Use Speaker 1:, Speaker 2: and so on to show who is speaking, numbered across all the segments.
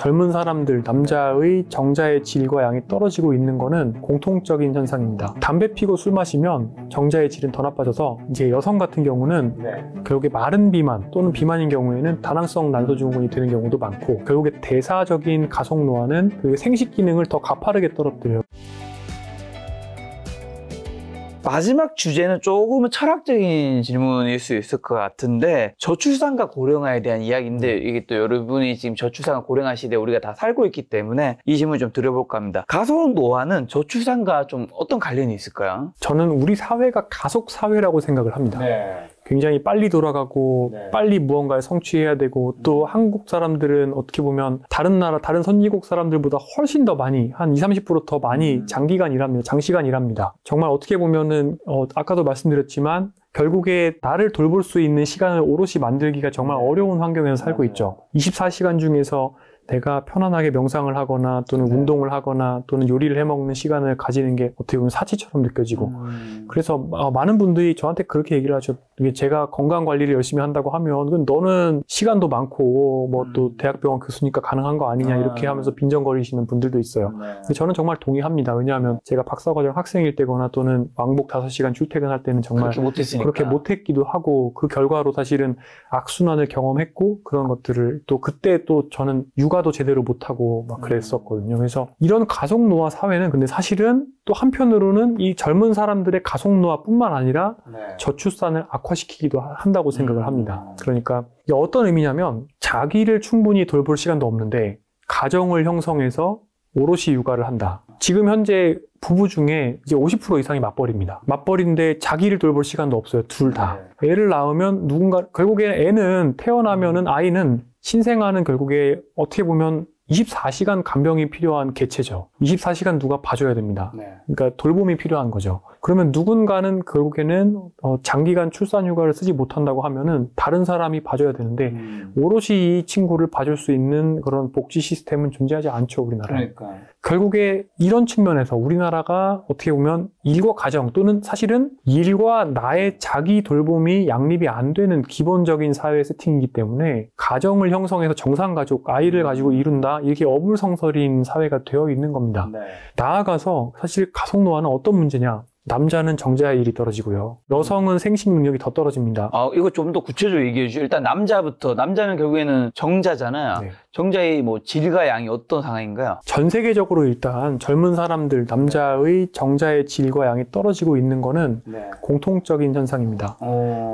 Speaker 1: 젊은 사람들, 남자의 정자의 질과 양이 떨어지고 있는 거는 공통적인 현상입니다. 담배 피고 술 마시면 정자의 질은 더 나빠져서 이제 여성 같은 경우는 결국에 마른 비만 또는 비만인 경우에는 다낭성 난소증후군이 되는 경우도 많고, 결국에 대사적인 가속노화는 그 생식 기능을 더 가파르게 떨어뜨려요.
Speaker 2: 마지막 주제는 조금은 철학적인 질문일 수 있을 것 같은데, 저출산과 고령화에 대한 이야기인데, 이게 또 여러분이 지금 저출산과 고령화 시대에 우리가 다 살고 있기 때문에 이 질문 좀 드려볼까 합니다. 가속노화는 저출산과 좀 어떤 관련이 있을까요?
Speaker 1: 저는 우리 사회가 가속 사회라고 생각을 합니다. 굉장히 빨리 돌아가고 빨리 무언가를 성취해야 되고, 또 한국 사람들은 어떻게 보면 다른 나라, 다른 선진국 사람들보다 훨씬 더 많이, 한 20, 30% 더 많이 장기간 일합니다. 장시간 일합니다. 정말 어떻게 보면은 아까도 말씀드렸지만 결국에 나를 돌볼 수 있는 시간을 오롯이 만들기가 정말 어려운 환경에서 살고 있죠. 24시간 중에서 내가 편안하게 명상을 하거나 또는 운동을 하거나 또는 요리를 해먹는 시간을 가지는 게 어떻게 보면 사치처럼 느껴지고, 그래서 많은 분들이 저한테 그렇게 얘기를 하죠. 제가 건강관리를 열심히 한다고 하면 너는 시간도 많고 뭐 또 대학병원 교수니까 가능한 거 아니냐 이렇게 하면서 빈정거리시는 분들도 있어요. 근데 저는 정말 동의합니다. 왜냐하면 제가 박사과정 학생일 때거나 또는 왕복 5시간 출퇴근할 때는 정말 그렇게 못했기도 하고, 그 결과로 사실은 악순환을 경험했고, 그런 것들을 또 그때 또 저는 육아도 제대로 못하고 막 그랬었거든요. 그래서 이런 가속노화 사회는 근데 사실은 또 한편으로는 이 젊은 사람들의 가속노화뿐만 아니라 저출산을 악화시키기도 한다고 생각을 합니다. 그러니까 이게 어떤 의미냐면, 자기를 충분히 돌볼 시간도 없는데 가정을 형성해서 오롯이 육아를 한다. 지금 현재 부부 중에 이제 50% 이상이 맞벌이입니다. 맞벌이인데 자기를 돌볼 시간도 없어요. 둘 다. 애를 낳으면 누군가, 결국에 애는 태어나면은 아이는 신생아는 결국에 어떻게 보면 24시간 간병이 필요한 개체죠. 24시간 누가 봐줘야 됩니다. 그러니까 돌봄이 필요한 거죠. 그러면 누군가는 결국에는 장기간 출산 휴가를 쓰지 못한다고 하면은 다른 사람이 봐줘야 되는데 오롯이 이 친구를 봐줄 수 있는 그런 복지 시스템은 존재하지 않죠, 우리나라에. 결국에 이런 측면에서 우리나라가 어떻게 보면 일과 가정 또는 사실은 일과 나의 자기 돌봄이 양립이 안 되는 기본적인 사회 세팅이기 때문에 가정을 형성해서 정상가족, 아이를 가지고 이룬다, 이렇게 어불성설인 사회가 되어 있는 겁니다. 나아가서 사실 가속노화는 어떤 문제냐? 남자는 정자의 일이 떨어지고요. 여성은 생식 능력이 더 떨어집니다.
Speaker 2: 이거 좀 더 구체적으로 얘기해 주시죠. 일단 남자부터. 남자는 결국에는 정자잖아요. 정자의 뭐 질과 양이 어떤 상황인가요?
Speaker 1: 전 세계적으로 일단 젊은 사람들, 남자의 정자의 질과 양이 떨어지고 있는 거는 공통적인 현상입니다.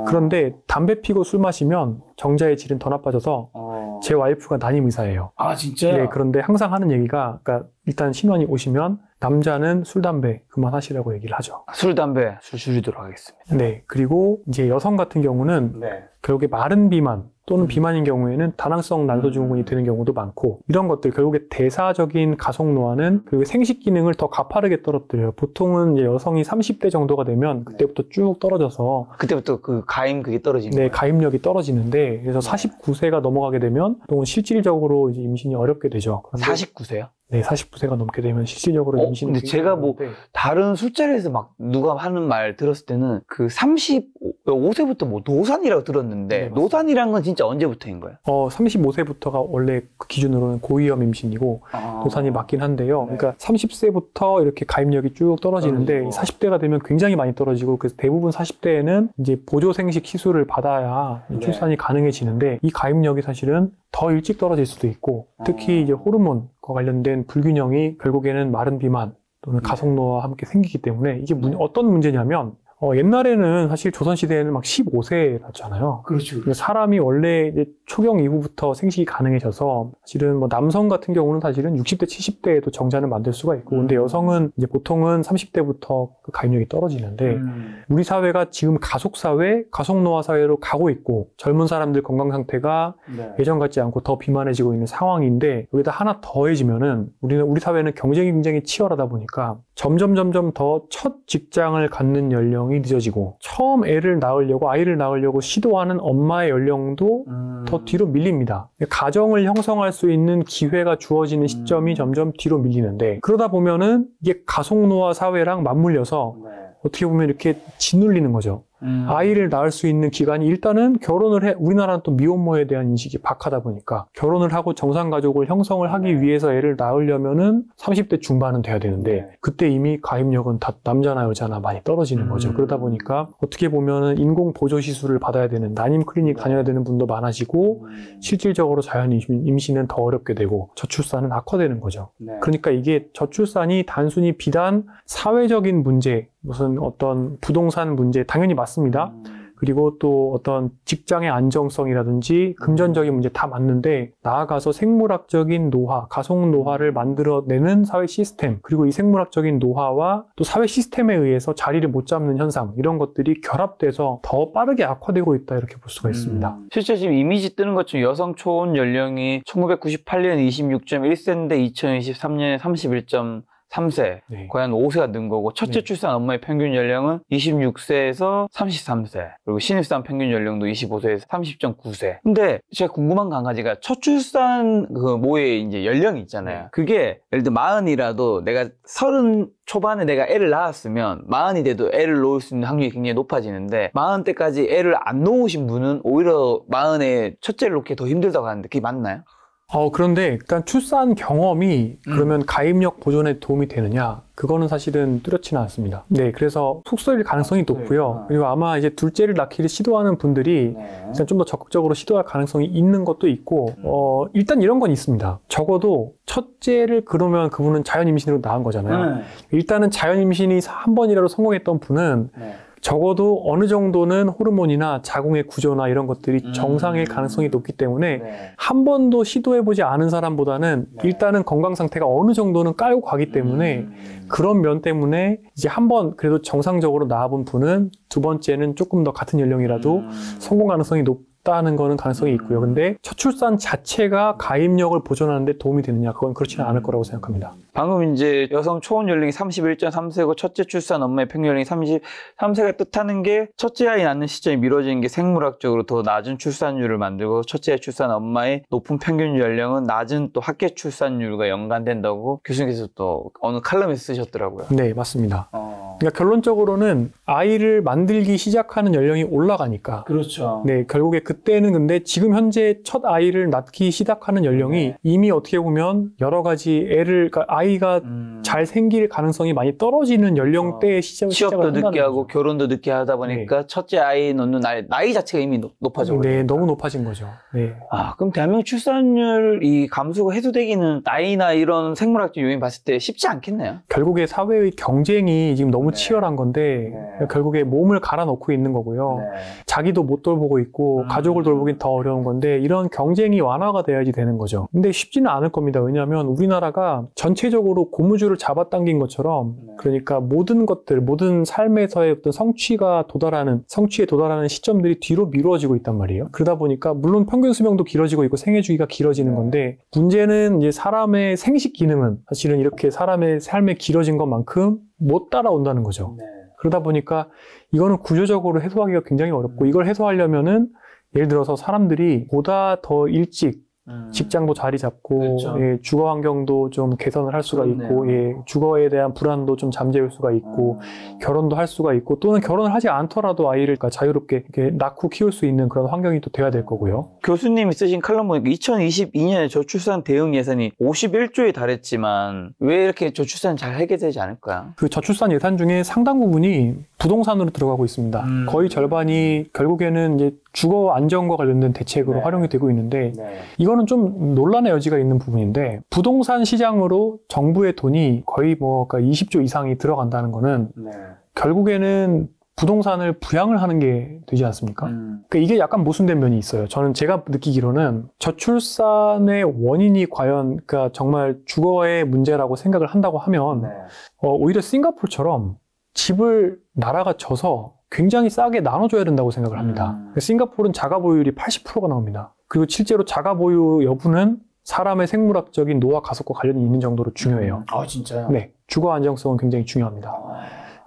Speaker 1: 그런데 담배 피고 술 마시면 정자의 질은 더 나빠져서 제 와이프가 담임 의사예요.
Speaker 2: 아, 진짜요?
Speaker 1: 네, 그런데 항상 하는 얘기가, 그러니까 일단 신혼이 오시면 남자는 술, 담배 그만하시라고 얘기를 하죠.
Speaker 2: 술, 담배 술 줄이도록 하겠습니다.
Speaker 1: 네, 그리고 이제 여성 같은 경우는 결국에 마른 비만 또는 비만인 경우에는 다낭성 난소증후군이 되는 경우도 많고, 이런 것들 결국에 대사적인 가속노화는 그 생식 기능을 더 가파르게 떨어뜨려요. 보통은 이제 여성이 30대 정도가 되면 그때부터 쭉 떨어져서
Speaker 2: 그때부터 그 가임 그게 떨어지는 거예요?
Speaker 1: 가임력이 떨어지는데, 그래서 49세가 넘어가게 되면 또 실질적으로 이제 임신이 어렵게 되죠.
Speaker 2: 49세요?
Speaker 1: 네, 49세가 넘게 되면 실질적으로 임신이.
Speaker 2: 근데 제가 뭐 다른 술자리에서 막 누가 하는 말 들었을 때는 그 35세부터 뭐 노산이라고 들었는데, 노산이란 건 진짜 언제부터인 거예요?
Speaker 1: 35세부터가 원래 그 기준으로는 고위험 임신이고 노산이 맞긴 한데요. 그러니까 30세부터 이렇게 가임력이 쭉 떨어지는데 40대가 되면 굉장히 많이 떨어지고, 그래서 대부분 40대에는 이제 보조 생식 시술을 받아야 출산이 가능해지는데, 이 가임력이 사실은 더 일찍 떨어질 수도 있고, 특히 이제 호르몬과 관련된 불균형이 결국에는 마른 비만 또는 가속노화와 함께 생기기 때문에 이게 어떤 문제냐면, 옛날에는 사실 조선시대에는 막 15세였잖아요.
Speaker 2: 그렇죠.
Speaker 1: 사람이 원래 이제 초경 이후부터 생식이 가능해져서 사실은 뭐 남성 같은 경우는 사실은 60대, 70대에도 정자를 만들 수가 있고, 근데 여성은 이제 보통은 30대부터 그 가임력이 떨어지는데, 우리 사회가 지금 가속사회, 가속노화 사회로 가고 있고, 젊은 사람들 건강 상태가 예전 같지 않고 더 비만해지고 있는 상황인데, 여기다 하나 더해지면은 우리 사회는 경쟁이 굉장히 치열하다 보니까 점점 더 첫 직장을 갖는 연령이 늦어지고, 처음 아이를 낳으려고 시도하는 엄마의 연령도 더 뒤로 밀립니다. 가정을 형성할 수 있는 기회가 주어지는 시점이 점점 뒤로 밀리는데, 그러다 보면은 이게 가속노화 사회랑 맞물려서 어떻게 보면 이렇게 짓눌리는 거죠. 아이를 낳을 수 있는 기간이 일단은 결혼을 해. 우리나라는 또 미혼모에 대한 인식이 박하다 보니까 결혼을 하고 정상가족을 형성을 하기 위해서 애를 낳으려면은 30대 중반은 돼야 되는데 그때 이미 가입력은 다 남자나 여자나 많이 떨어지는 거죠. 그러다 보니까 어떻게 보면은 인공 보조 시술을 받아야 되는 난임 클리닉 다녀야 되는 분도 많아지고 실질적으로 자연 임신은 더 어렵게 되고 저출산은 악화되는 거죠. 그러니까 이게 저출산이 단순히 비단 사회적인 문제, 무슨 어떤 부동산 문제 당연히 맞습니다. 그리고 또 어떤 직장의 안정성이라든지 금전적인 문제 다 맞는데 나아가서 생물학적인 노화, 가속 노화를 만들어내는 사회 시스템 그리고 이 생물학적인 노화와 또 사회 시스템에 의해서 자리를 못 잡는 현상 이런 것들이 결합돼서 더 빠르게 악화되고 있다 이렇게 볼 수가 있습니다.
Speaker 2: 실제 지금 이미지 뜨는 것처럼 여성 초혼 연령이 1998년 26.1세인데 2023년에 31.3세,
Speaker 1: 네.
Speaker 2: 거의 한 5세가 는 거고 첫째 출산 엄마의 평균 연령은 26세에서 33세 그리고 신입사원 평균 연령도 25세에서 30.9세. 근데 제가 궁금한 거 한 가지가 첫 출산 그 모의 이제 연령이 있잖아요. 그게 예를 들어 40이라도 내가 30 초반에 내가 애를 낳았으면 40이 돼도 애를 놓을 수 있는 확률이 굉장히 높아지는데 40대까지 애를 안 놓으신 분은 오히려 40에 첫째를 놓기 더 힘들다고 하는데 그게 맞나요?
Speaker 1: 그런데 일단 출산 경험이 그러면 가입력 보존에 도움이 되느냐? 그거는 사실은 뚜렷지는 않습니다. 네, 그래서 속설일 가능성이 높고요. 그리고 아마 이제 둘째를 낳기를 시도하는 분들이 일단 좀 더 적극적으로 시도할 가능성이 있는 것도 있고, 일단 이런 건 있습니다. 적어도 첫째를 그러면 그분은 자연 임신으로 낳은 거잖아요. 일단은 자연 임신이 한 번이라도 성공했던 분은 적어도 어느 정도는 호르몬이나 자궁의 구조나 이런 것들이 정상일 가능성이 높기 때문에 한 번도 시도해보지 않은 사람보다는 일단은 건강 상태가 어느 정도는 깔고 가기 때문에 그런 면 때문에 이제 한 번 그래도 정상적으로 낳아본 분은 두 번째는 조금 더 같은 연령이라도 성공 가능성이 높다는 거는 가능성이 있고요. 근데 첫 출산 자체가 가입력을 보존하는 데 도움이 되느냐 그건 그렇지는 않을 거라고 생각합니다.
Speaker 2: 방금 이제 여성 초혼 연령이 31.3세고 첫째 출산 엄마의 평균 연령이 33세가 뜻하는 게 첫째 아이 낳는 시점이 미뤄지는 게 생물학적으로 더 낮은 출산율을 만들고 첫째 출산 엄마의 높은 평균 연령은 낮은 또 학계 출산율과 연관된다고 교수님께서 또 어느 칼럼에 쓰셨더라고요.
Speaker 1: 네, 맞습니다. 그러니까 결론적으로는 아이를 만들기 시작하는 연령이 올라가니까
Speaker 2: 그렇죠.
Speaker 1: 네, 결국에 그때는 근데 지금 현재 첫 아이를 낳기 시작하는 연령이 이미 어떻게 보면 여러 가지 그러니까 아이가 잘 생길 가능성이 많이 떨어지는 연령대의
Speaker 2: 취업도 늦게 하고 결혼도 늦게 하다 보니까 첫째 아이 낳는 나이 자체가 이미 높아져 버려요.
Speaker 1: 네, 너무 높아진 거죠. 네.
Speaker 2: 그럼 대한민국 출산율 이 감소가 해소되기는 나이나 이런 생물학적 요인 봤을 때 쉽지 않겠네요.
Speaker 1: 결국에 사회의 경쟁이 지금 너무 치열한 건데 결국에 몸을 갈아넣고 있는 거고요. 자기도 못 돌보고 있고 가족을 돌보긴 더 어려운 건데 이런 경쟁이 완화가 돼야지 되는 거죠. 근데 쉽지는 않을 겁니다. 왜냐하면 우리나라가 전체적으로 고무줄을 잡아당긴 것처럼 그러니까 모든 것들, 모든 삶에서의 어떤 성취에 도달하는 시점들이 뒤로 미루어지고 있단 말이에요. 그러다 보니까 물론 평균 수명도 길어지고 있고 생애 주기가 길어지는 건데 문제는 이제 사람의 생식 기능은 사실은 이렇게 사람의 삶에 길어진 것만큼 못 따라온다는 거죠. 그러다 보니까 이거는 구조적으로 해소하기가 굉장히 어렵고 이걸 해소하려면은 예를 들어서 사람들이 보다 더 일찍 직장도 자리 잡고 주거 환경도 좀 개선을 할 수가 있고 주거에 대한 불안도 좀 잠재울 수가 있고 결혼도 할 수가 있고 또는 결혼을 하지 않더라도 아이를 자유롭게 이렇게 낳고 키울 수 있는 그런 환경이 또 돼야 될 거고요.
Speaker 2: 교수님이 쓰신 칼럼 보니까 2022년에 저출산 대응 예산이 51조에 달했지만 왜 이렇게 저출산 잘 해결되지 않을까요?
Speaker 1: 그 저출산 예산 중에 상당 부분이 부동산으로 들어가고 있습니다. 거의 절반이 결국에는 이제 주거 안정과 관련된 대책으로 활용이 되고 있는데 이거는 좀 논란의 여지가 있는 부분인데 부동산 시장으로 정부의 돈이 거의 그러니까 20조 이상이 들어간다는 거는 결국에는 부동산을 부양을 하는 게 되지 않습니까? 그러니까 이게 약간 모순된 면이 있어요. 제가 느끼기로는 저출산의 원인이 과연 그러니까 정말 주거의 문제라고 생각을 한다고 하면 오히려 싱가포르처럼 집을 나라가 져서 굉장히 싸게 나눠줘야 된다고 생각을 합니다. 싱가포르는 자가 보유율이 80%가 나옵니다. 그리고 실제로 자가 보유 여부는 사람의 생물학적인 노화 가속과 관련이 있는 정도로 중요해요.
Speaker 2: 진짜요?
Speaker 1: 네, 주거 안정성은 굉장히 중요합니다.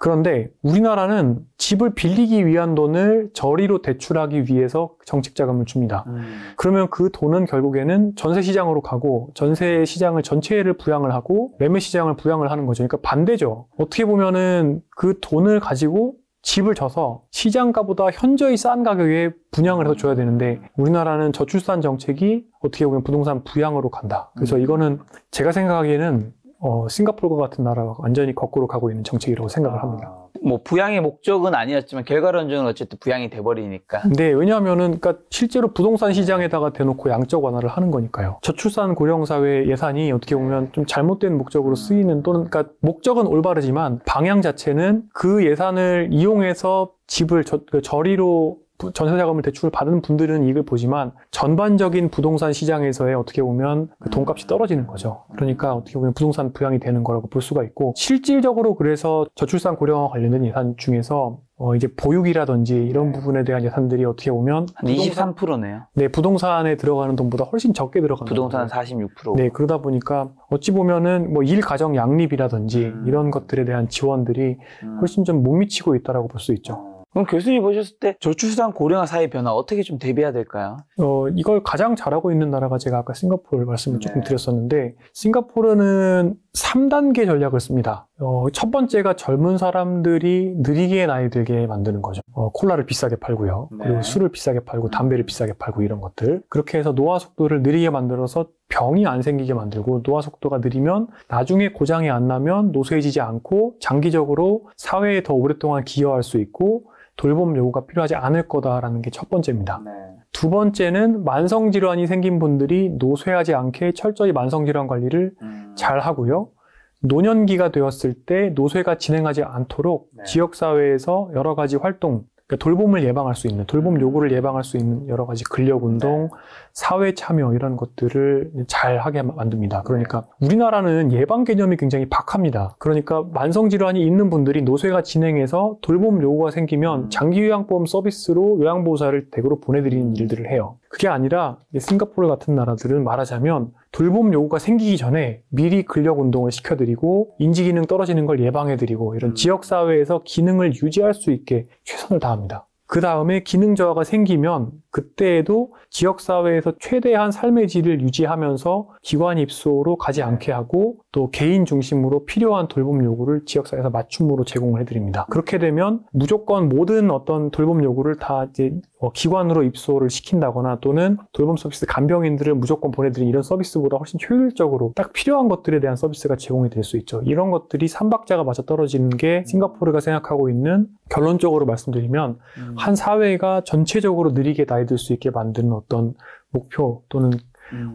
Speaker 1: 그런데 우리나라는 집을 빌리기 위한 돈을 저리로 대출하기 위해서 정책 자금을 줍니다. 그러면 그 돈은 결국에는 전세 시장으로 가고 전세 시장을 전체를 부양을 하고 매매 시장을 부양을 하는 거죠. 그러니까 반대죠. 어떻게 보면은 그 돈을 가지고 집을 져서 시장가보다 현저히 싼 가격에 분양을 해서 줘야 되는데 우리나라는 저출산 정책이 어떻게 보면 부동산 부양으로 간다. 그래서 이거는 제가 생각하기에는 싱가포르과 같은 나라와 완전히 거꾸로 가고 있는 정책이라고 생각을 합니다.
Speaker 2: 뭐 부양의 목적은 아니었지만 결과론적으로 어쨌든 부양이 돼버리니까.
Speaker 1: 네, 왜냐하면은 그러니까 실제로 부동산 시장에다가 대놓고 양적 완화를 하는 거니까요. 저출산 고령 사회 예산이 어떻게 보면 좀 잘못된 목적으로 쓰이는 또는 그러니까 목적은 올바르지만 방향 자체는 그 예산을 이용해서 집을 저리로 전세자금을 대출을 받은 분들은 이익을 보지만 전반적인 부동산 시장에서의 어떻게 보면 그 돈값이 떨어지는 거죠. 그러니까 어떻게 보면 부동산 부양이 되는 거라고 볼 수가 있고 실질적으로 그래서 저출산 고령화 관련된 예산 중에서 이제 보육이라든지 이런 부분에 대한 예산들이 어떻게 보면
Speaker 2: 한 23%네요.
Speaker 1: 네, 부동산에 들어가는 돈보다 훨씬 적게 들어가는
Speaker 2: 부동산 46%.
Speaker 1: 네, 그러다 보니까 어찌 보면은 뭐 일가정 양립이라든지 이런 것들에 대한 지원들이 훨씬 좀 못 미치고 있다라고 볼 수 있죠.
Speaker 2: 그럼 교수님 보셨을 때 저출산 고령화 사회 변화 어떻게 좀 대비해야 될까요?
Speaker 1: 이걸 가장 잘하고 있는 나라가 제가 아까 싱가포르 말씀을 조금 드렸었는데 싱가포르는 3단계 전략을 씁니다. 첫 번째가 젊은 사람들이 느리게 나이 들게 만드는 거죠. 콜라를 비싸게 팔고요. 그리고 술을 비싸게 팔고 담배를 비싸게 팔고 이런 것들. 그렇게 해서 노화 속도를 느리게 만들어서 병이 안 생기게 만들고 노화 속도가 느리면 나중에 고장이 안 나면 노쇠해지지 않고 장기적으로 사회에 더 오랫동안 기여할 수 있고 돌봄 요구가 필요하지 않을 거다라는 게 첫 번째입니다. 두 번째는 만성질환이 생긴 분들이 노쇠하지 않게 철저히 만성질환 관리를 잘 하고요. 노년기가 되었을 때 노쇠가 진행하지 않도록 지역사회에서 여러 가지 활동, 그러니까 돌봄을 예방할 수 있는, 돌봄 요구를 예방할 수 있는 여러 가지 근력운동, 사회 참여 이런 것들을 잘 하게 만듭니다. 그러니까 우리나라는 예방 개념이 굉장히 박합니다. 그러니까 만성질환이 있는 분들이 노쇠가 진행해서 돌봄 요구가 생기면 장기요양보험 서비스로 요양보호사를 댁으로 보내드리는 일들을 해요. 그게 아니라 싱가포르 같은 나라들은 말하자면 돌봄 요구가 생기기 전에 미리 근력 운동을 시켜드리고 인지기능 떨어지는 걸 예방해드리고 이런 지역사회에서 기능을 유지할 수 있게 최선을 다합니다. 그 다음에 기능 저하가 생기면 그때에도 지역사회에서 최대한 삶의 질을 유지하면서 기관 입소로 가지 않게 하고 또 개인 중심으로 필요한 돌봄 요구를 지역사회에서 맞춤으로 제공을 해드립니다. 그렇게 되면 무조건 모든 어떤 돌봄 요구를 다 이제 기관으로 입소를 시킨다거나 또는 돌봄 서비스 간병인들을 무조건 보내드리는 이런 서비스보다 훨씬 효율적으로 딱 필요한 것들에 대한 서비스가 제공이 될 수 있죠. 이런 것들이 삼박자가 맞아떨어지는 게 싱가포르가 생각하고 있는, 결론적으로 말씀드리면 한 사회가 전체적으로 느리게 나이 들 수 있게 만드는 어떤 목표 또는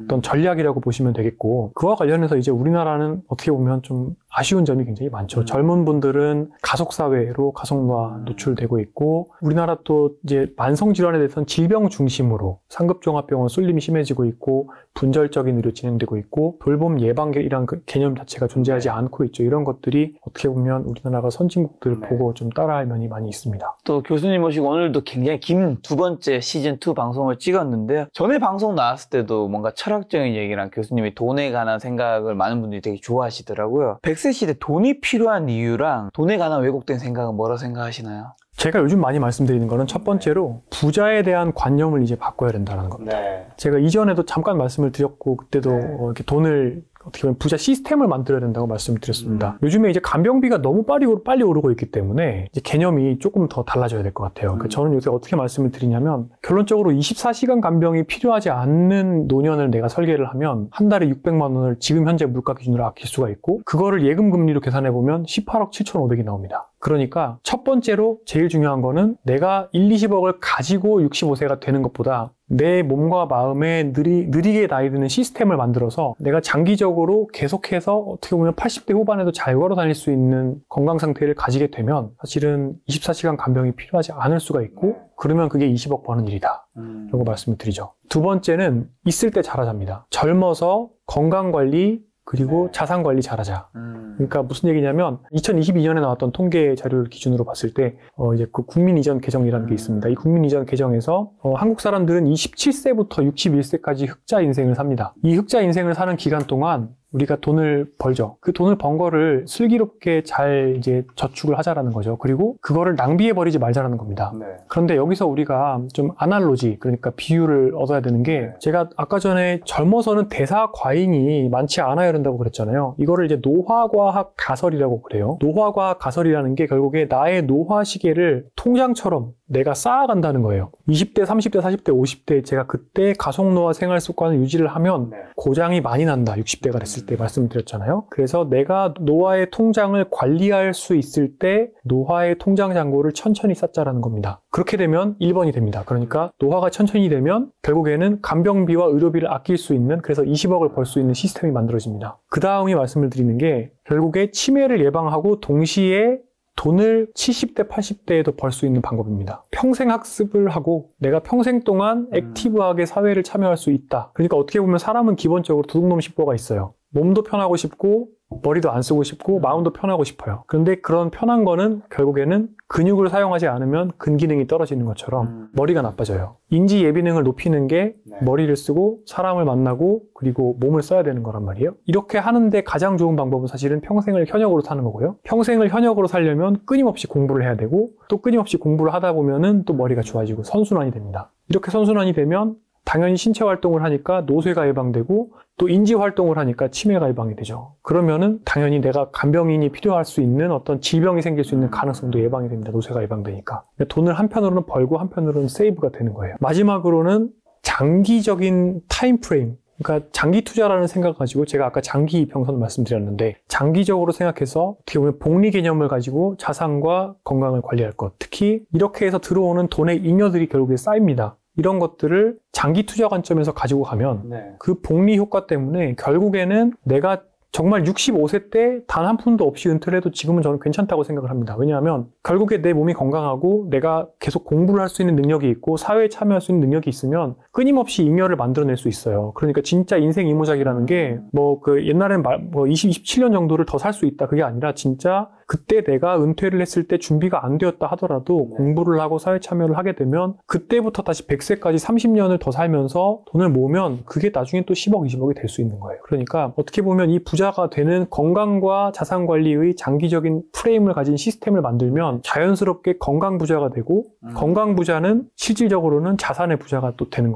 Speaker 1: 어떤 전략이라고 보시면 되겠고, 그와 관련해서 이제 우리나라는 어떻게 보면 좀 아쉬운 점이 굉장히 많죠. 젊은 분들은 가속사회로 가속노화 노출되고 있고, 우리나라 또 이제 만성질환에 대해서는 질병 중심으로 상급종합병원 쏠림이 심해지고 있고, 분절적인 의료 진행되고 있고, 돌봄 예방이란 그 개념 자체가 존재하지 않고 있죠. 이런 것들이 어떻게 보면 우리나라가 선진국들을 보고 좀 따라할 면이 많이 있습니다.
Speaker 2: 또 교수님 모시고 오늘도 굉장히 긴 두 번째 시즌2 방송을 찍었는데요. 전에 방송 나왔을 때도 뭔가 철학적인 얘기랑 교수님이 돈에 관한 생각을 많은 분들이 되게 좋아하시더라고요. 100세 시대 돈이 필요한 이유랑 돈에 관한 왜곡된 생각은 뭐라고 생각하시나요?
Speaker 1: 제가 요즘 많이 말씀드리는 거는 첫 번째로 부자에 대한 관념을 이제 바꿔야 된다는 겁니다. 제가 이전에도 잠깐 말씀을 드렸고 그때도 이렇게 돈을 어떻게 보면 부자 시스템을 만들어야 된다고 말씀을 드렸습니다. 요즘에 이제 간병비가 너무 빨리 오르고 있기 때문에 이제 개념이 조금 더 달라져야 될 것 같아요. 그러니까 저는 요새 어떻게 말씀을 드리냐면 결론적으로 24시간 간병이 필요하지 않는 노년을 내가 설계를 하면 한 달에 600만 원을 지금 현재 물가 기준으로 아낄 수가 있고 그거를 예금 금리로 계산해 보면 18억 7,500이 나옵니다. 그러니까 첫 번째로 제일 중요한 거는 내가 1, 20억을 가지고 65세가 되는 것보다 내 몸과 마음에 느리게 나이 드는 시스템을 만들어서 내가 장기적으로 계속해서 어떻게 보면 80대 후반에도 잘 걸어 다닐 수 있는 건강 상태를 가지게 되면 사실은 24시간 간병이 필요하지 않을 수가 있고 그러면 그게 20억 버는 일이다 라고 말씀을 드리죠. 두 번째는 있을 때 잘하자입니다. 젊어서 건강관리 그리고 자산관리 잘하자. 그러니까 무슨 얘기냐면 2022년에 나왔던 통계 자료를 기준으로 봤을 때 이제 그 국민이전 개정이라는 게 있습니다. 이 국민이전 개정에서 한국 사람들은 27세부터 61세까지 흑자 인생을 삽니다. 이 흑자 인생을 사는 기간 동안 우리가 돈을 벌죠. 그 돈을 번 거를 슬기롭게 잘 이제 저축을 하자라는 거죠. 그리고 그거를 낭비해버리지 말자라는 겁니다. 네. 그런데 여기서 우리가 좀 아날로지, 그러니까 비유를 얻어야 되는 게, 제가 아까 전에 젊어서는 대사 과잉이 많지 않아야 된다고 그랬잖아요. 이거를 이제 노화과학 가설이라고 그래요. 노화과학 가설이라는 게 결국에 나의 노화 시계를 통장처럼 내가 쌓아간다는 거예요. 20대, 30대, 40대, 50대 제가 그때 가속노화 생활 습관을 유지를 하면 고장이 많이 난다. 60대가 됐을 때 말씀드렸잖아요. 그래서 내가 노화의 통장을 관리할 수 있을 때 노화의 통장 잔고를 천천히 쌓자라는 겁니다. 그렇게 되면 1번이 됩니다. 그러니까 노화가 천천히 되면 결국에는 간병비와 의료비를 아낄 수 있는, 그래서 20억을 벌 수 있는 시스템이 만들어집니다. 그 다음이 말씀을 드리는 게 결국에 치매를 예방하고 동시에 돈을 70대, 80대에도 벌 수 있는 방법입니다. 평생 학습을 하고 내가 평생 동안 액티브하게 사회를 참여할 수 있다. 그러니까 어떻게 보면 사람은 기본적으로 도둑놈 싶어가 있어요. 몸도 편하고 싶고 머리도 안 쓰고 싶고 마음도 편하고 싶어요. 그런데 그런 편한 거는 결국에는 근육을 사용하지 않으면 근기능이 떨어지는 것처럼 머리가 나빠져요. 인지 예비능을 높이는 게 머리를 쓰고 사람을 만나고 그리고 몸을 써야 되는 거란 말이에요. 이렇게 하는데 가장 좋은 방법은 사실은 평생을 현역으로 사는 거고요. 평생을 현역으로 살려면 끊임없이 공부를 해야 되고 또 끊임없이 공부를 하다 보면은 또 머리가 좋아지고 선순환이 됩니다. 이렇게 선순환이 되면 당연히 신체 활동을 하니까 노쇠가 예방되고 또 인지 활동을 하니까 치매가 예방이 되죠. 그러면은 당연히 내가 간병인이 필요할 수 있는 어떤 질병이 생길 수 있는 가능성도 예방이 됩니다. 노쇠가 예방되니까. 돈을 한편으로는 벌고 한편으로는 세이브가 되는 거예요. 마지막으로는 장기적인 타임 프레임. 그러니까 장기 투자라는 생각을 가지고 제가 아까 장기 이평선 말씀드렸는데 장기적으로 생각해서 어떻게 보면 복리 개념을 가지고 자산과 건강을 관리할 것. 특히 이렇게 해서 들어오는 돈의 잉여들이 결국에 쌓입니다. 이런 것들을 장기 투자 관점에서 가지고 가면 그 복리 효과 때문에 결국에는 내가 정말 65세 때 단 한 푼도 없이 은퇴를 해도 지금은 저는 괜찮다고 생각을 합니다. 왜냐하면 결국에 내 몸이 건강하고 내가 계속 공부를 할 수 있는 능력이 있고 사회에 참여할 수 있는 능력이 있으면 끊임없이 잉여를 만들어낼 수 있어요. 그러니까 진짜 인생 이모작이라는 게 뭐 그 옛날엔 27년 정도를 더 살 수 있다 그게 아니라 진짜 그때 내가 은퇴를 했을 때 준비가 안 되었다 하더라도 공부를 하고 사회 참여를 하게 되면 그때부터 다시 100세까지 30년을 더 살면서 돈을 모으면 그게 나중에 또 10억, 20억이 될 수 있는 거예요. 그러니까 어떻게 보면 이 부자가 되는 건강과 자산 관리의 장기적인 프레임을 가진 시스템을 만들면 자연스럽게 건강 부자가 되고 건강 부자는 실질적으로는 자산의 부자가 또 되는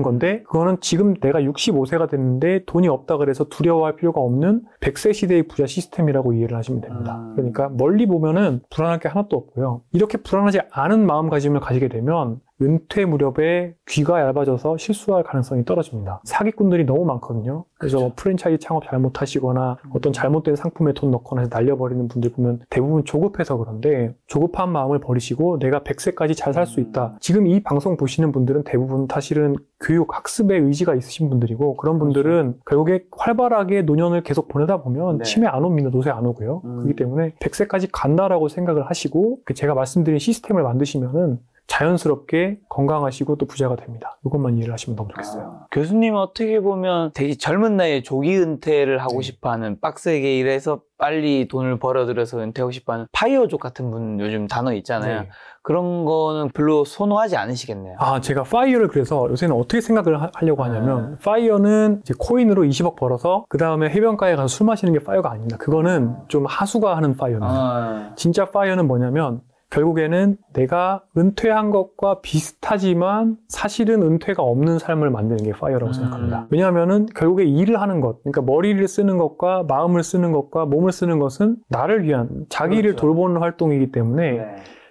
Speaker 1: 건데 그거는 지금 내가 65세가 됐는데 돈이 없다 그래서 두려워할 필요가 없는 100세 시대의 부자 시스템이라고 이해를 하시면 됩니다. 그러니까 멀리 보면은 불안할 게 하나도 없고요. 이렇게 불안하지 않은 마음가짐을 가지게 되면 은퇴 무렵에 귀가 얇아져서 실수할 가능성이 떨어집니다. 사기꾼들이 너무 많거든요. 그래서 뭐 프랜차이즈 창업 잘못하시거나 어떤 잘못된 상품에 돈 넣거나 해서 날려버리는 분들 보면 대부분 조급해서 그런데 조급한 마음을 버리시고 내가 100세까지 잘 살 수 있다. 지금 이 방송 보시는 분들은 대부분 사실은 교육, 학습에 의지가 있으신 분들이고 그런 분들은 결국에 활발하게 노년을 계속 보내다 보면 치매 안 옵니다. 노쇠 안 오고요. 그렇기 때문에 100세까지 간다라고 생각을 하시고 제가 말씀드린 시스템을 만드시면은 자연스럽게 건강하시고 또 부자가 됩니다. 이것만 이해를 하시면 너무 좋겠어요.
Speaker 2: 교수님은 어떻게 보면 되게 젊은 나이에 조기 은퇴를 하고 싶어하는 빡세게 일해서 빨리 돈을 벌어들여서 은퇴하고 싶어하는 파이어족 같은 분 요즘 단어 있잖아요. 그런 거는 별로 선호하지 않으시겠네요.
Speaker 1: 제가 파이어를 그래서 요새는 어떻게 생각을 하려고 하냐면 파이어는 이제 코인으로 20억 벌어서 그 다음에 해변가에 가서 술 마시는 게 파이어가 아닙니다. 그거는 좀 하수가 하는 파이어입니다. 진짜 파이어는 뭐냐면 결국에는 내가 은퇴한 것과 비슷하지만 사실은 은퇴가 없는 삶을 만드는 게 파이어라고 생각합니다. 왜냐하면은 결국에 일을 하는 것, 그러니까 머리를 쓰는 것과 마음을 쓰는 것과 몸을 쓰는 것은 나를 위한 자기를 돌보는 활동이기 때문에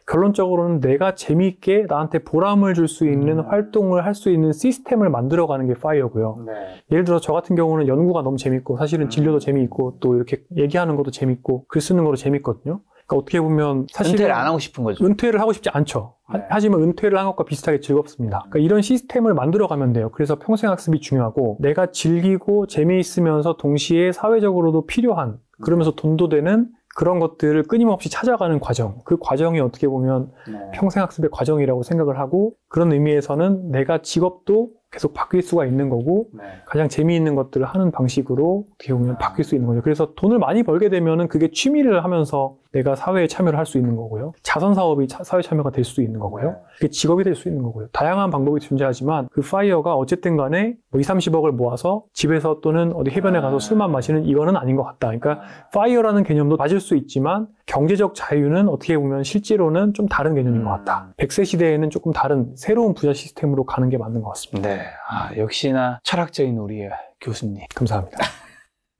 Speaker 1: 결론적으로는 내가 재미있게 나한테 보람을 줄 수 있는 활동을 할 수 있는 시스템을 만들어가는 게 파이어고요. 예를 들어 저 같은 경우는 연구가 너무 재밌고 사실은 진료도 재미있고 또 이렇게 얘기하는 것도 재밌고 글 쓰는 것도 재밌거든요. 그러니까 어떻게 보면 사실
Speaker 2: 은퇴를 안 하고 싶은 거죠.
Speaker 1: 은퇴를 하고 싶지 않죠. 하지만 은퇴를 한 것과 비슷하게 즐겁습니다. 그러니까 이런 시스템을 만들어가면 돼요. 그래서 평생 학습이 중요하고 내가 즐기고 재미있으면서 동시에 사회적으로도 필요한 그러면서 돈도 되는 그런 것들을 끊임없이 찾아가는 과정. 그 과정이 어떻게 보면 평생 학습의 과정이라고 생각을 하고 그런 의미에서는 내가 직업도 계속 바뀔 수가 있는 거고 가장 재미있는 것들을 하는 방식으로 어떻게 보면 바뀔 수 있는 거죠. 그래서 돈을 많이 벌게 되면은 그게 취미를 하면서 내가 사회에 참여를 할 수 있는 거고요. 자선 사업이 사회 참여가 될 수 있는 거고요. 그게 직업이 될 수 있는 거고요. 다양한 방법이 존재하지만 그 파이어가 어쨌든 간에 뭐 2, 30억을 모아서 집에서 또는 어디 해변에 가서 술만 마시는 이거는 아닌 것 같다. 그러니까 파이어라는 개념도 맞을 수 있지만 경제적 자유는 어떻게 보면 실제로는 좀 다른 개념인 것 같다. 100세 시대에는 조금 다른 새로운 부자 시스템으로 가는 게 맞는 것 같습니다.
Speaker 2: 네, 역시나 철학적인 우리의 교수님.
Speaker 1: 감사합니다.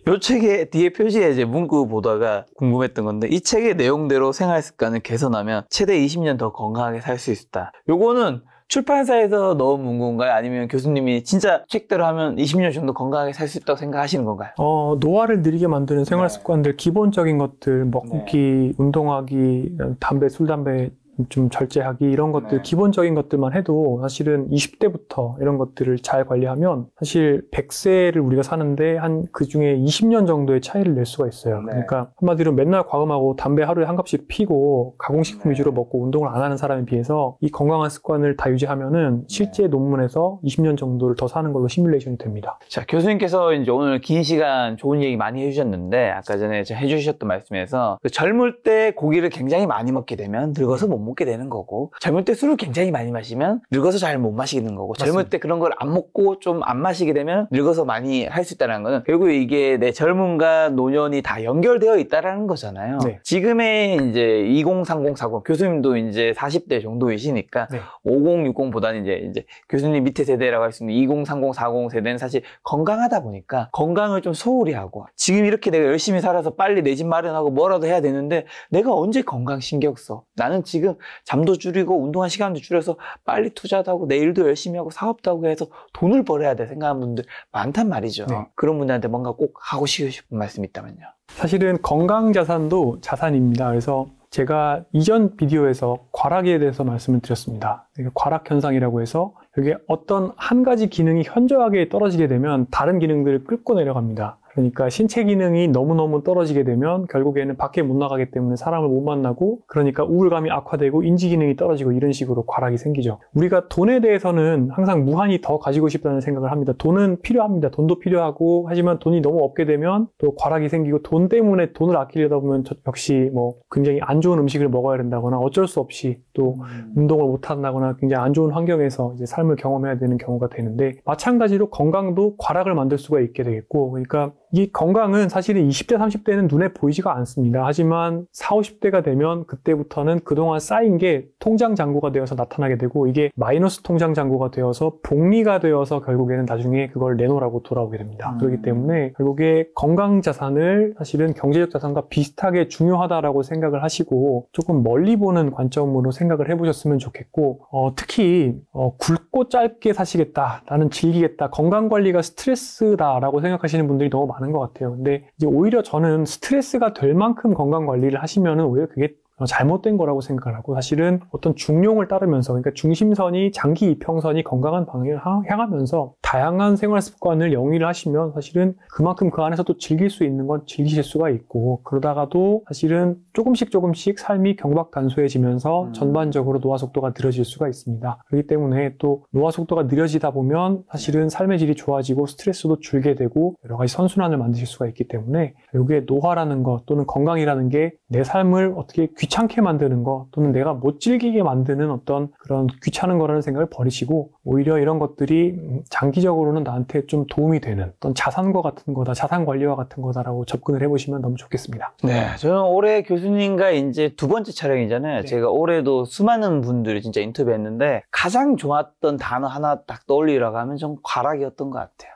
Speaker 2: 이 책의 뒤에 표지에 이제 문구 보다가 궁금했던 건데, 이 책의 내용대로 생활 습관을 개선하면 최대 20년 더 건강하게 살 수 있다. 요거는 출판사에서 넣은 문구인가요? 아니면 교수님이 진짜 책대로 하면 20년 정도 건강하게 살 수 있다고 생각하시는 건가요?
Speaker 1: 노화를 느리게 만드는 생활 습관들, 기본적인 것들, 먹기, 운동하기, 담배, 술, 담배 좀 절제하기, 이런 것들, 기본적인 것들만 해도 사실은 20대부터 이런 것들을 잘 관리하면 사실 100세를 우리가 사는데 한 그 중에 20년 정도의 차이를 낼 수가 있어요. 그러니까 한마디로 맨날 과음하고 담배 하루에 한 갑씩 피고 가공식품 위주로 먹고 운동을 안 하는 사람에 비해서 이 건강한 습관을 다 유지하면은 실제 논문에서 20년 정도를 더 사는 걸로 시뮬레이션이 됩니다.
Speaker 2: 자, 교수님께서 이제 오늘 긴 시간 좋은 얘기 많이 해주셨는데, 아까 전에 해주셨던 말씀에서 젊을 때 고기를 굉장히 많이 먹게 되면 늙어서 못 먹게 되는 거고, 젊을 때 술을 굉장히 많이 마시면 늙어서 잘 못 마시는 거고,
Speaker 1: 맞습니다.
Speaker 2: 젊을 때 그런 걸 안 먹고 좀 안 마시게 되면 늙어서 많이 할 수 있다는 거는 결국 이게 내 젊음과 노년이 다 연결되어 있다라는 거잖아요.
Speaker 1: 네.
Speaker 2: 지금의 이제 20, 30, 40 교수님도 이제 40대 정도이시니까 50, 60보다는 이제 교수님 밑에 세대라고 할 수 있는 20, 30, 40 세대는 사실 건강하다 보니까 건강을 좀 소홀히 하고, 지금 이렇게 내가 열심히 살아서 빨리 내 집 마련하고 뭐라도 해야 되는데 내가 언제 건강 신경 써? 나는 지금 잠도 줄이고 운동한 시간도 줄여서 빨리 투자도 하고 내 일도 열심히 하고 사업도 하고 해서 돈을 벌어야 돼 생각하는 분들 많단 말이죠. 그런 분들한테 뭔가 꼭 하고 싶은 말씀이 있다면요.
Speaker 1: 사실은 건강 자산도 자산입니다. 그래서 제가 이전 비디오에서 과락에 대해서 말씀을 드렸습니다. 과락 현상이라고 해서 여기에 어떤 한 가지 기능이 현저하게 떨어지게 되면 다른 기능들을 끌고 내려갑니다. 그러니까 신체 기능이 너무너무 떨어지게 되면 결국에는 밖에 못 나가기 때문에 사람을 못 만나고, 그러니까 우울감이 악화되고 인지 기능이 떨어지고 이런 식으로 과락이 생기죠. 우리가 돈에 대해서는 항상 무한히 더 가지고 싶다는 생각을 합니다. 돈은 필요합니다. 돈도 필요하고, 하지만 돈이 너무 없게 되면 또 과락이 생기고, 돈 때문에 돈을 아끼려다 보면 역시 뭐 굉장히 안 좋은 음식을 먹어야 된다거나 어쩔 수 없이 또 운동을 못 한다거나 굉장히 안 좋은 환경에서 이제 삶을 경험해야 되는 경우가 되는데, 마찬가지로 건강도 과락을 만들 수가 있게 되겠고, 그러니까 이 건강은 사실은 20대, 30대는 눈에 보이지가 않습니다. 하지만 40, 50대가 되면 그때부터는 그동안 쌓인 게 통장 잔고가 되어서 나타나게 되고, 이게 마이너스 통장 잔고가 되어서 복리가 되어서 결국에는 나중에 그걸 내놓으라고 돌아오게 됩니다. 그렇기 때문에 결국에 건강 자산을 사실은 경제적 자산과 비슷하게 중요하다라고 생각을 하시고 조금 멀리 보는 관점으로 생각을 해보셨으면 좋겠고, 특히 굵고 짧게 사시겠다, 나는 즐기겠다, 건강관리가 스트레스다라고 생각하시는 분들이 너무 많은 것 같아요. 근데 이제 오히려 저는 스트레스가 될 만큼 건강 관리를 하시면은 오히려 그게 잘못된 거라고 생각을 하고, 사실은 어떤 중용을 따르면서, 그러니까 중심선이 장기 이평선이 건강한 방향을 향하면서 다양한 생활 습관을 영위를 하시면 사실은 그만큼 그 안에서 또 즐길 수 있는 건 즐기실 수가 있고, 그러다가도 사실은 조금씩 삶이 경박단소해지면서 전반적으로 노화 속도가 느려질 수가 있습니다. 그렇기 때문에 또 노화 속도가 느려지다 보면 사실은 삶의 질이 좋아지고 스트레스도 줄게 되고 여러 가지 선순환을 만드실 수가 있기 때문에, 결국에 노화라는 것 또는 건강이라는 게 내 삶을 어떻게 귀찮게 만드는 거 또는 내가 못 즐기게 만드는 어떤 그런 귀찮은 거라는 생각을 버리시고, 오히려 이런 것들이 장기적으로는 나한테 좀 도움이 되는 어떤 자산과 같은 거다, 자산 관리와 같은 거다라고 접근을 해보시면 너무 좋겠습니다.
Speaker 2: 네, 저는 올해 교수님과 이제 두 번째 촬영이잖아요. 제가 올해도 수많은 분들을 진짜 인터뷰했는데 가장 좋았던 단어 하나 딱 떠올리라고 하면 좀 과락이었던 것 같아요.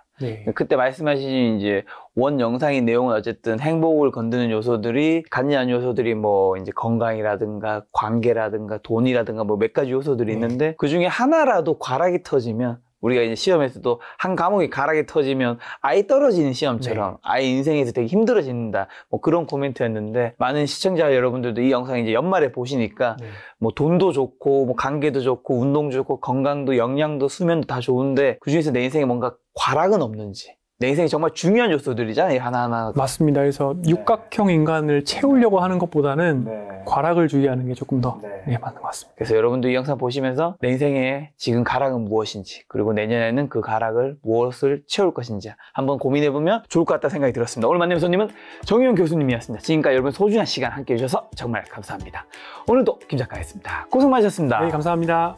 Speaker 2: 그때 말씀하신 이제 원 영상의 내용은 어쨌든 행복을 건드는 요소들이, 간이한 요소들이 뭐 이제 건강이라든가 관계라든가 돈이라든가 뭐 몇 가지 요소들이 있는데, 그 중에 하나라도 과락이 터지면, 우리가 이제 시험에서도 한 과목이 과락이 터지면 아예 떨어지는 시험처럼 아예 인생에서 되게 힘들어진다, 뭐 그런 코멘트였는데, 많은 시청자 여러분들도 이 영상 이제 연말에 보시니까 뭐 돈도 좋고 뭐 관계도 좋고 운동도 좋고 건강도 영양도 수면도 다 좋은데 그중에서 내 인생에 뭔가 과락은 없는지, 내 인생이 정말 중요한 요소들이잖아요. 하나하나.
Speaker 1: 맞습니다. 그래서 육각형 인간을 채우려고 하는 것보다는 과락을 주의하는 게 조금 더 맞는 것 같습니다.
Speaker 2: 그래서 여러분도 이 영상 보시면서 내 인생의 지금 가락은 무엇인지, 그리고 내년에는 그 가락을 무엇을 채울 것인지 한번 고민해보면 좋을 것 같다 생각이 들었습니다. 오늘 만난 손님은 정유영 교수님이었습니다. 지금까지 여러분 소중한 시간 함께 해주셔서 정말 감사합니다. 오늘도 김 작가였습니다. 고생 많으셨습니다.
Speaker 1: 네, 감사합니다.